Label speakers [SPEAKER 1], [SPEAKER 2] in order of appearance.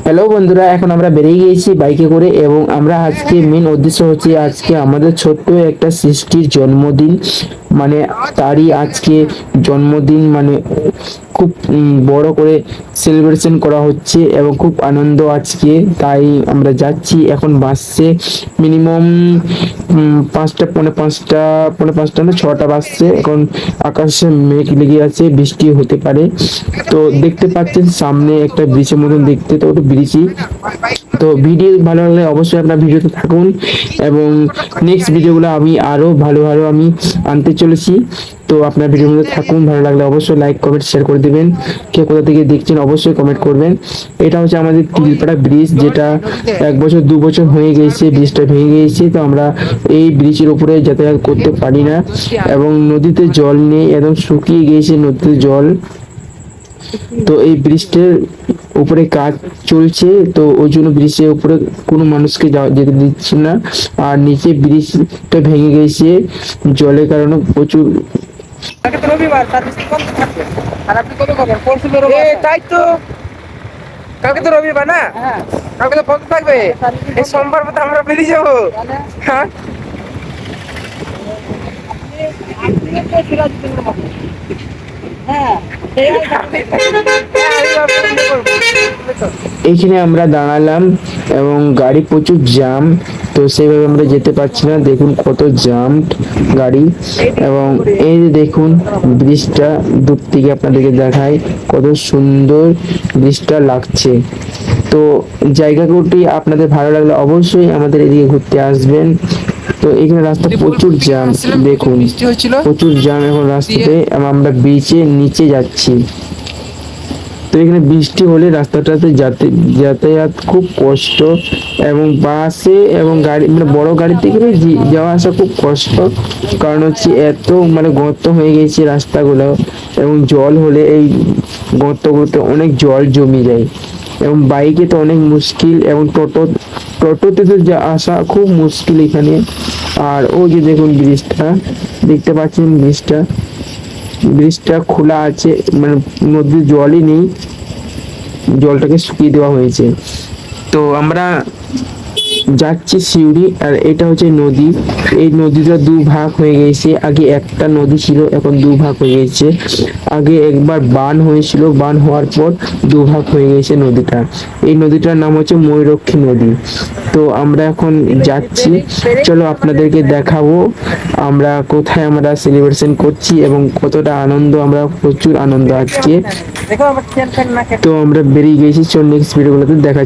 [SPEAKER 1] Hello বন্ধুরা, এখন আমরা বেরিয়ে গিয়েছি বাইকে করে এবং আমরা আজকে মেন উদ্দেশ্য হচ্ছে আজকে আমাদের ছোট্ট একটা সৃষ্টির জন্মদিন। মানে তারই আজকে জন্মদিন, মানে খুব বড় করে সেলিব্রেশন করা হচ্ছে এবং খুব আনন্দ আজকে। তাই আমরা যাচ্ছি, এখন বাসছে মিনিমাম 5টা পৌনে পাঁচটা না 6টা বাজছে। এখন আকাশে মেঘ লেগে আছে, বৃষ্টি হতে পারে। তো দেখতে পাচ্ছেন সামনে একটা ব্রিজের মতন দেখতে, তো ওটা ব্রিজই। তো ভিডিও ভালো লাগলে অবশ্যই আপনার ভিডিওতে থাকুন এবং নেক্সট ভিডিওগুলো আমি আরো ভালো ভালো আমি আনতে চলেছি। তো আপনার ভিডিওর মধ্যে থাকুন, ভালো লাগলে অবশ্যই লাইক কমেন্ট শেয়ার করে দিবেন। কে কোথা থেকে দেখছেন অবশ্যই কমেন্ট করবেন। এটা হচ্ছে আমাদের তিলপাড়া ব্রিজ, যেটা 1 বছর 2 বছর হয়ে গেছে ব্রিজটা ভেঙে গিয়েছে। তো আমরা এই ব্রিজের উপরে যাতায়াত করতে পারি না এবং নদীতে জল নেই, একদম শুকিয়ে গিয়েছে নদীতে জল। তো এই ব্রিজটার উপরে কাজ চলছে, তো ওই জন্য ব্রিজের উপরে কোনো মানুষকে যেতে দিচ্ছে না। আর নিচে ব্রিজটা ভেঙে গেছে জলের কারণে প্রচুর।
[SPEAKER 2] কালকে তো রবিবার, সার্ভিস কম থাকবে। আর আপনি কবে করবেন? পরশু তো রবিবার। তাই তো, কালকে তো রবিবার না, কালকে তো বন্ধ থাকবে। এই সোমবার মতো আমরা বেরিয়ে যাবো। হ্যাঁ,
[SPEAKER 1] এইখানে আমরা দাঁড়ালাম এবং গাড়ি প্রচুর জ্যাম, তো সেভাবে আমরা যেতে পারছি না। দেখুন কত জ্যাম গাড়ি। এবং এই যে দেখুন ব্রিজটা দূর থেকে আপনাদেরকে দেখাই, কত সুন্দর ব্রিজটা লাগছে। তো জায়গাগুলি আপনাদের ভালো লাগলে অবশ্যই আমাদের এদিকে ঘুরতে আসবেন। তো এখানে রাস্তা প্রচুর জ্যাম, দেখুন প্রচুর জ্যাম এখন রাস্তাতে এবং আমরা ব্রিজের নিচে যাচ্ছি। তো এখানে বৃষ্টি হলে রাস্তাটাতে যাতায়াত খুব কষ্ট এবং বাসে এবং গাড়ি, মানে বড় গাড়িতে করে যাওয়া আসা খুব কষ্ট। কারণ হচ্ছে এত মানে গর্ত হয়ে গেছে রাস্তাগুলো এবং জল হলে এই গর্তগুলোতে অনেক জল জমে যায় এবং বাইকে তো অনেক মুশকিল এবং টোটোতে তো আসা খুব মুশকিল এখানে। আর ওই যে দেখুন ব্রিজটা, দেখতে পাচ্ছেন ব্রিজটা খোলা আছে, মানে নদীর জলই নেই, জলটাকে শুকিয়ে দেওয়া হয়েছে। তো আমরা যাচ্ছি সিউড়ি, আর এটা হচ্ছে নদী। এই নদীটা 2 ভাগ হয়ে গেছে, আগে একটা নদী ছিল, এখন 2 ভাগ হয়ে গেছে। আগে একবার বান হয়েছিল, বান হওয়ার পর 2 ভাগ হয়ে গেছে নদীটা। এই নদীটার নাম হচ্ছে ময়ূরক্ষী নদী। তো আমরা এখন যাচ্ছি, চলো আপনাদেরকে দেখাবো আমরা কোথায় আমরা সেলিব্রেশন করছি এবং কতটা আনন্দ, আমরা প্রচুর আনন্দ আজকে। তো আমরা বেরিয়ে গেছি, চল নেক্সট ভিডিওগুলোতে দেখা।